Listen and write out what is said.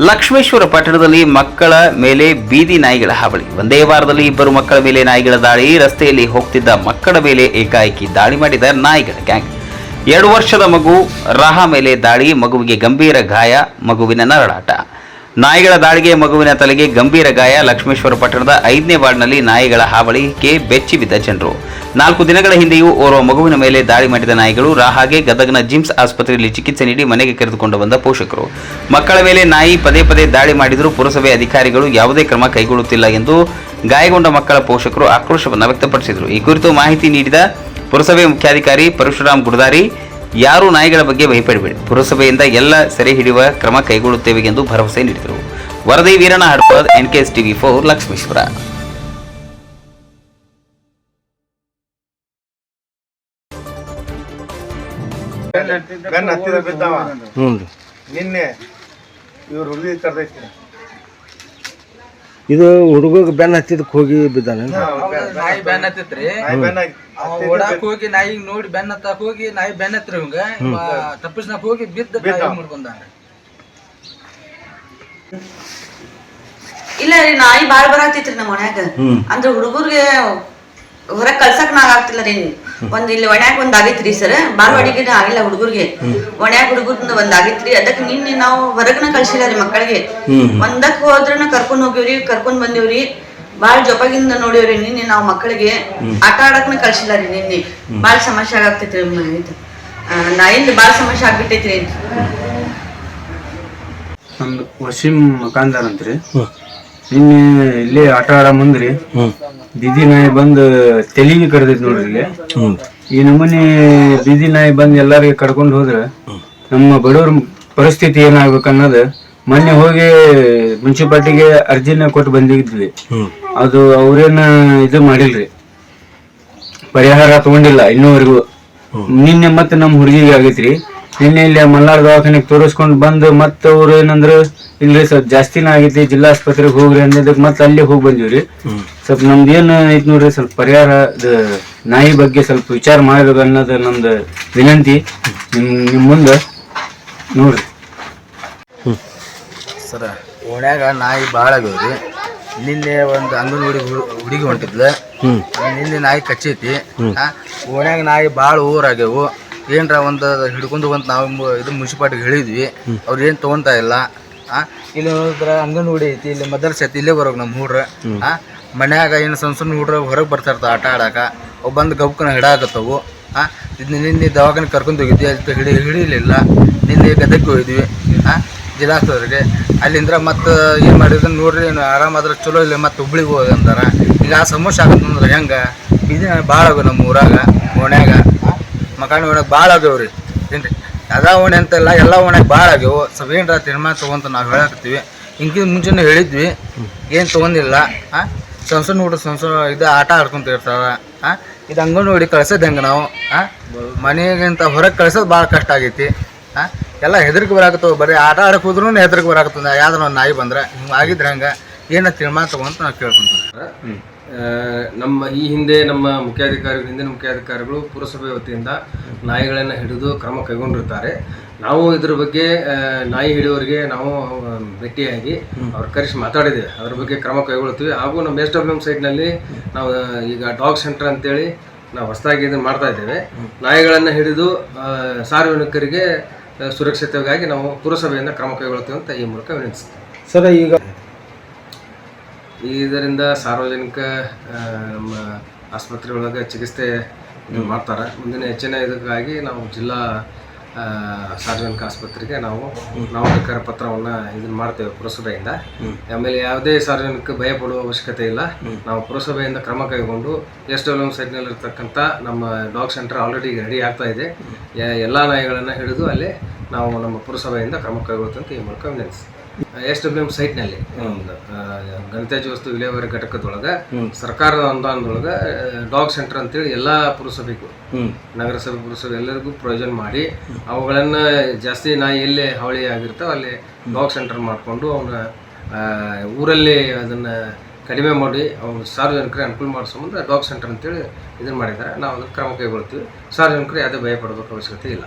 ಲಕ್ಷ್ಮೇಶ್ವರ ಪಟ್ಟಣದಲ್ಲಿ ಮಕ್ಕಳ ಮೇಲೆ ಬೀದಿ ನಾಯಿಗಳ ಹಾವಳಿ. ಒಂದೇ ವಾರದಲ್ಲಿ ಇಬ್ಬರು ಮಕ್ಕಳ ಮೇಲೆ ನಾಯಿಗಳ ದಾಳಿ. ರಸ್ತೆಯಲ್ಲಿ ಹೋಗ್ತಿದ್ದ ಮಕ್ಕಳ ಮೇಲೆ ಏಕಾಏಕಿ ದಾಳಿ ಮಾಡಿದ ನಾಯಿಗಳ ಗ್ಯಾಂಗ್. 2 ವರ್ಷದ ಮಗು ರಾಹ ಮೇಲೆ ದಾಳಿ, ಮಗುವಿಗೆ ಗಂಭೀರ ಗಾಯ, ಮಗುವಿನ ನರಳಾಟ. ನಾಯಿಗಳ ದಾಳಿಗೆ ಮಗುವಿನ ತಲೆಗೆ ಗಂಭೀರ ಗಾಯ. ಲಕ್ಷ್ಮೇಶ್ವರ ಪಟ್ಟಣದ 5ನೇ ವಾರ್ಡ್ನಲ್ಲಿ ನಾಯಿಗಳ ಹಾವಳಿಗೆ ಬೆಚ್ಚಿ ಬಿದ್ದ ಜನರು. 4 ದಿನಗಳ ಹಿಂದೆಯೂ ಓರ್ವ ಮಗುವಿನ ಮೇಲೆ ದಾಳಿ ಮಾಡಿದ ನಾಯಿಗಳು. ರಾಹಾಗೆ ಗದಗನ ಜಿಮ್ಸ್ ಆಸ್ಪತ್ರೆಯಲ್ಲಿ ಚಿಕಿತ್ಸೆ ನೀಡಿ ಮನೆಗೆ ಕರೆದುಕೊಂಡು ಬಂದ ಪೋಷಕರು. ಮಕ್ಕಳ ಮೇಲೆ ನಾಯಿ ಪದೇ ಪದೇ ದಾಳಿ ಮಾಡಿದರೂ ಪುರಸಭೆ ಅಧಿಕಾರಿಗಳು ಯಾವುದೇ ಕ್ರಮ ಕೈಗೊಳ್ಳುತ್ತಿಲ್ಲ ಎಂದು ಗಾಯಗೊಂಡ ಮಕ್ಕಳ ಪೋಷಕರು ಆಕ್ರೋಶವನ್ನು ವ್ಯಕ್ತಪಡಿಸಿದರು. ಈ ಕುರಿತು ಮಾಹಿತಿ ನೀಡಿದ ಪುರಸಭೆ ಮುಖ್ಯಾಧಿಕಾರಿ ಪರಶುರಾಮ್ ಗುಡದಾರಿ, ಯಾರೂ ನಾಯಿಗಳ ಬಗ್ಗೆ ಭಯಪಡಬೇಡಿ, ಪುರಸಭೆಯಿಂದ ಎಲ್ಲ ಸೆರೆ ಹಿಡಿಯುವ ಕ್ರಮ ಕೈಗೊಳ್ಳುತ್ತೇವೆ ಎಂದು ಭರವಸೆ ನೀಡಿದರು. ವರದಿ ವೀರಣ್ಣ ಹಡಪದ್, NKS TV4 ಲಕ್ಷ್ಮೇಶ್ವರ. ನಿನ್ನೆ ಇವ್ರು ಹುಡುಗಿ ಕರ್ದೈತಿ, ಇದು ಹುಡುಗ ಬೆನ್ನ ಹತ್ತಿದಕ್ಕೆ ಹೋಗಿ ಬಿದ್ದಾನೆ. ನಾಯಿ ಬೆನ್ನ ಹತ್ತಿತ್ರಿ, ಓಡಾಕ್ ಹೋಗಿ ನಾಯಿ ನೋಡಿ ಬೆನ್ನ ಹತ್ತಾಕ ಹೋಗಿ ನಾಯಿ ಬೆನ್ನ ಹತ್ತಿರ ಇವಂಗ ತಪ್ಪಿಸ್ನಾಕ ಹೋಗಿ ಬಿದ್ದ ಮುಡ್ಕೊಂಡ. ಇಲ್ಲ ರೀ, ನಾಯಿ ಬಾಳ್ ಬರಾತಿತ್ರಿ ನಮ್ಮ ಮನ್ಯಾಗ. ಅಂದ್ರ ಹುಡುಗರ್ಗೆ ಹೊರಗ್ ಕಳ್ಸಕ್ ನಾಗ ಆಗ್ತಿಲ್ಲ ರೀ. ಇಲ್ಲಿ ಒಣ್ಯಾಗ ಒಂದ್ ಆಗೈತ್ರಿ ಸರ್, ಬಾಳ್ ಅಡಿಗೆ ಆಗಿಲ್ಲ ಹುಡುಗರ್ಗೆ. ಒಣ್ಯಾಗ ಹುಡುಗರ್ನ ಒಂದ್ ಆಗೈತ್ರಿ. ಅದಕ್ಕೆ ನಿನ್ನೆ ನಾವು ಹೊರಗನ ಕಳ್ಸಿಲ್ಲ ರೀ ಮಕ್ಕಳಿಗೆ. ಒಂದಕ್ ಹೋದ್ರನ ಕರ್ಕೊಂಡ್ ಹೋಗಿವ್ರಿ, ಕರ್ಕೊಂಡ್ ಬಂದಿವ್ರಿ. ಬಾಳ್ ಜೊಪಾಗಿಂದ ನೋಡಿವ್ರಿ. ನಿನ್ನೆ ನಾವು ಮಕ್ಕಳಿಗೆ ಆಟ ಆಡಕ್ನ ಕಳ್ಸಿಲ್ಲ ರೀ. ನಿನ್ನೆ ಬಾಳ್ ಸಮಸ್ಯೆ ಆಗತೈತ್ರಿ. ನಾಯಿಂದ ಬಾಳ್ ಸಮಸ್ಯೆ ಆಗ್ಬಿಟ್ಟೈತ್ರಿ. ನಮ್ದು ವಸೀಂ ಮಕಾಂದಾರ್ ಅಂತ್ರಿ. ನಿನ್ನೆ ಇಲ್ಲಿ ಆಟ ಆಡ ಮುಂದ್ರಿ ಬೀದಿ ನಾಯಿ ಬಂದು ತೆಲಿಗೆ ಕಡ್ದೈತಿ ನೋಡ್ರಿ. ಇಲ್ಲಿ ಈ ನಮೂನಿ ಬೀದಿ ನಾಯಿ ಬಂದ್ ಎಲ್ಲಾರಿಗೆ ಕಡ್ಕೊಂಡು ಹೋದ್ರ ನಮ್ಮ ಬಡವ್ರ ಪರಿಸ್ಥಿತಿ ಏನಾಗ್ಬೇಕು ಅನ್ನೋದು ಮೊನ್ನೆ ಹೋಗಿ ಮುನ್ಸಿಪಾಲ್ಟಿಗೆ ಅರ್ಜಿನ ಕೊಟ್ಟು ಬಂದಿದ್ವಿ. ಅದು ಅವ್ರೇನ ಇದು ಮಾಡಿಲ್ರಿ, ಪರಿಹಾರ ತಗೊಂಡಿಲ್ಲ ಇನ್ನೂವರೆಗೂ. ನಿನ್ನೆ ಮತ್ತೆ ನಮ್ಮ ಹುಡುಗಿಗೆ ಆಗೈತ್ರಿ. ನಿನ್ನೆ ಇಲ್ಲಿ ಮಲ್ನಾಡ್ ದವಾಖಾನೆಗೆ ತೋರಿಸ್ಕೊಂಡ್ ಬಂದು ಮತ್ತೆ ಅವ್ರು ಏನಂದ್ರು, ಇಲ್ರಿ ಸ್ವಲ್ಪ ಜಾಸ್ತಿನ ಆಗೈತಿ, ಜಿಲ್ಲಾ ಆಸ್ಪತ್ರೆಗೆ ಹೋಗ್ರಿ ಅಂದಿದ್ದಕ್ಕೆ ಮತ್ತೆ ಅಲ್ಲಿ ಹೋಗಿ ಬಂದಿವ್ರಿ. ಸ್ವಲ್ಪ ನಮ್ದು ಏನ್ ಐತಿ ನೋಡ್ರಿ, ಸ್ವಲ್ಪ ಪರಿಹಾರ ನಾಯಿ ಬಗ್ಗೆ ಸ್ವಲ್ಪ ವಿಚಾರ ಮಾಡ್ಬೇಕು ಅನ್ನೋದು ನಮ್ದು ವಿನಂತಿ ನಿಮ್ ಮುಂದೆ ನೋಡ್ರಿ. ಸರ, ಓಣ್ಯಾಗ ನಾಯಿ ಭಾಳ ಆಗ್ಯಾವ್ರಿ. ನಿನ್ನೆ ಒಂದು ಅಂಗನವಾಡಿ ಹುಡುಗಿ ಹೊಂಟಿದ್ಲ, ನಿನ್ನೆ ನಾಯಿ ಕಚ್ಚೈತಿ. ಓಣ್ಯಾಗ ನಾಯಿ ಭಾಳ ಊರಾಗ್ಯಾವು. ಏನರ ಒಂದು ಹಿಡ್ಕೊಂಡು ಬಂತ ನಾವು ಇದು ಮುನ್ಸಿಪಾಲ್ಟಿಗೆ ಹೇಳಿದ್ವಿ, ಅವ್ರು ಏನು ತೊಗೊತಾ ಇಲ್ಲ. ಇಲ್ಲಿ ನೋಡಿದ್ರೆ ಅಂಗನವಾಡಿ ಐತಿ, ಇಲ್ಲಿ ಮದರ್ಸೆ ಐತಿ, ಇಲ್ಲೇ ಬರೋಕೆ ನಮ್ಮ ಹುಡ್ರ. ಮನ್ಯಾಗ ಏನು ಸಣ್ಣ ಸಣ್ಣ ಹುಡ್ರ ಹೊರಗೆ ಬರ್ತಾಯಿರ್ತಾವೆ ಆಟ ಆಡಾಕ. ಅವು ಬಂದು ಗಬ್ಕನ ಹಿಡಾಕತ್ತವು. ಇದು ನಿನ್ನೆ ದವಾಖಾನೆ ಕರ್ಕೊಂಡು ಹೋಗಿದ್ವಿ, ಅಲ್ಲಿ ಹಿಡಿಲಿಲ್ಲ. ನಿನ್ನೆ ಗದಗ್ಗೆ ಹೋಗಿದ್ವಿ ಜಿಲ್ಲಾಸ್ಪತ್ರೆಗೆ. ಅಲ್ಲಿಂದ ಮತ್ತೆ ಏನು ಮಾಡಿದ್ರೆ ನೋಡ್ರಿ, ಆರಾಮಾದ್ರೆ ಚಲೋ ಇಲ್ಲ, ಮತ್ತೆ ಹುಬ್ಳಿಗೆ ಹೋಗಿ ಅಂತಾರೆ. ಈಗ ಆ ಸಮಸ್ಯೆ ಆಗತ್ತಂದ್ರೆ ಹೆಂಗೆ? ಇದು ಭಾಳ ಆಗ್ಯಾವ ನಮ್ಮ ಊರಾಗ, ಓಣ್ಯಾಗ ಮಕಾಣಿ ಓಣ್ಯಾಗ ಭಾಳ ಆಗ್ಯಾವ್ರಿ. ಏನು ರೀ, ಅದ ಓಣೆ ಅಂತೆಲ್ಲ ಎಲ್ಲ ಓಣ್ಯಾಗ ಭಾಳ ಆಗ್ಯಾವು. ಸ್ವಲ್ಪ ಏನರ ತೀರ್ಮಾನ ತೊಗೊಂತ ನಾವು ಹೇಳಕತ್ತೀವಿ. ಹಿಂಗಿನ ಮುಂಚೆನೇ ಹೇಳಿದ್ವಿ, ಏನು ತೊಗೊಂಡಿಲ್ಲ. ಸಣ್ಣ ಸಣ್ಣ ಹುಡುಗ ಸಣ್ಣ ಸಣ್ಣ ಇದು ಆಟ ಆಡ್ಕೊಂತ ಇರ್ತಾವೆ. ಇದು ಅಂಗನವಾಡಿ ಕಳ್ಸೋದು ಹೆಂಗೆ ನಾವು? ಮನೆಗಿಂತ ಹೊರಗೆ ಕಳ್ಸೋದು ಭಾಳ ಕಷ್ಟ ಆಗೈತಿ. ಎಲ್ಲ ಹೆದರಿಕೆ ಬರಾಕತ್ತವ, ಬರೀ ಆಟ ಆಡಕ್ಕೆ ಹೋದ್ರೂ ಹೆದರಿಕೆ ಬರಾಕತ್ತದ. ಯಾವ್ದಾರ ಒಂದು ನಾಯಿ ಬಂದ್ರೆ ಹಿಂಗೆ ಆಗಿದ್ರೆ ಹಂಗೆ ಏನೋ ತೀರ್ಮಾನ ತೊಗೊಂತ ನಾವು ಕೇಳ್ಕೊಂತೀವಿ. ನಮ್ಮ ಈ ಹಿಂದೆ ನಮ್ಮ ಹಿಂದಿನ ಮುಖ್ಯಾಧಿಕಾರಿಗಳು ಪುರಸಭೆ ವತಿಯಿಂದ ನಾಯಿಗಳನ್ನು ಹಿಡಿದು ಕ್ರಮ ಕೈಗೊಂಡಿರ್ತಾರೆ. ನಾವು ಇದ್ರ ಬಗ್ಗೆ ನಾಯಿ ಹಿಡಿಯೋರಿಗೆ ನಾವು ಭೇಟಿಯಾಗಿ ಅವ್ರ ಕರೆಸಿ ಮಾತಾಡಿದ್ದೇವೆ. ಅದ್ರ ಬಗ್ಗೆ ಕ್ರಮ ಕೈಗೊಳ್ತೀವಿ. ಹಾಗೂ ನಮ್ಮ SWM ಸೈಟ್ನಲ್ಲಿ ನಾವು ಈಗ ಡಾಗ್ ಸೆಂಟರ್ ಅಂತೇಳಿ ನಾವು ಹೊಸದಾಗಿ ಇದನ್ನು ಮಾಡ್ತಾ ಇದ್ದೇವೆ. ನಾಯಿಗಳನ್ನು ಹಿಡಿದು ಸಾರ್ವಜನಿಕರಿಗೆ ಸುರಕ್ಷತೆಗಾಗಿ ನಾವು ಪುರಸಭೆಯಿಂದ ಕ್ರಮ ಕೈಗೊಳ್ತೀವಿ ಅಂತ ಈ ಮೂಲಕ ವಿನಂತಿಸ್ತೇವೆ. ಸರ್, ಈಗ ಇದರಿಂದ ಸಾರ್ವಜನಿಕ ನಮ್ಮ ಆಸ್ಪತ್ರೆಯೊಳಗೆ ಚಿಕಿತ್ಸೆ ಮಾಡ್ತಾರೆ. ಮುಂದಿನ ಹೆಚ್ಚಿನ ಇದಕ್ಕಾಗಿ ನಾವು ಜಿಲ್ಲಾ ಸಾರ್ವಜನಿಕ ಆಸ್ಪತ್ರೆಗೆ ನಾವು ನಾಮಕರಣ ಪತ್ರವನ್ನು ಇದನ್ನು ಮಾಡ್ತೇವೆ ಪುರಸಭೆಯಿಂದ. ಆಮೇಲೆ ಯಾವುದೇ ಸಾರ್ವಜನಿಕ ಭಯ ಪಡುವ ಅವಶ್ಯಕತೆ ಇಲ್ಲ. ನಾವು ಪುರಸಭೆಯಿಂದ ಕ್ರಮ ಕೈಗೊಂಡು SWM ಸೈಟ್ನಲ್ಲಿರ್ತಕ್ಕಂಥ ನಮ್ಮ ಡಾಗ್ ಸೆಂಟರ್ ಆಲ್ರೆಡಿ ರೆಡಿ ಆಗ್ತಾ ಇದೆ. ಎಲ್ಲ ನಾಯಿಗಳನ್ನು ಹಿಡಿದು ಅಲ್ಲೇ ನಾವು ನಮ್ಮ ಪುರಸಭೆಯಿಂದ ಕ್ರಮ ಕೈಗೊಳ್ಳುತ್ತಂತ ಈ ಮೂಲಕ ವಿನಂತಿಸ್ತೀವಿ. SWM ಸೈಟ್ನಲ್ಲಿ ಒಂದು ಘನತ್ಯಾಜ್ಯ ವಸ್ತು ವಿಲೇವಾರಿ ಘಟಕದೊಳಗೆ ಸರ್ಕಾರದ ಅನುದಾನದೊಳಗೆ ಡಾಗ್ ಸೆಂಟರ್ ಅಂತೇಳಿ ಎಲ್ಲ ಪುರಸಭೆಗೂ, ನಗರಸಭೆ ಪುರಸಭೆ ಎಲ್ಲರಿಗೂ ಪ್ರಯೋಜನ ಮಾಡಿ ಅವುಗಳನ್ನು ಜಾಸ್ತಿ ನಾಯಿ ಎಲ್ಲೇ ಹಾವಳಿ ಆಗಿರ್ತಾವೆ ಅಲ್ಲಿ ಡಾಗ್ ಸೆಂಟರ್ ಮಾಡಿಕೊಂಡು ಅವನ್ನ ಊರಲ್ಲಿ ಅದನ್ನು ಕಡಿಮೆ ಮಾಡಿ ಅವ್ರು ಸಾರ್ವಜನಿಕರಿಗೆ ಅನುಕೂಲ ಮಾಡೋ ಸಂಬಂಧ ಡಾಗ್ ಸೆಂಟರ್ ಅಂತೇಳಿ ಇದನ್ನು ಮಾಡಿದ್ದಾರೆ. ನಾವು ಅದಕ್ಕೆ ಕ್ರಮ ಕೈಗೊಳ್ತೀವಿ. ಸಾರ್ವಜನಿಕರು ಯಾವುದೇ ಭಯ ಪಡಬೇಕು ಅವಶ್ಯಕತೆ ಇಲ್ಲ.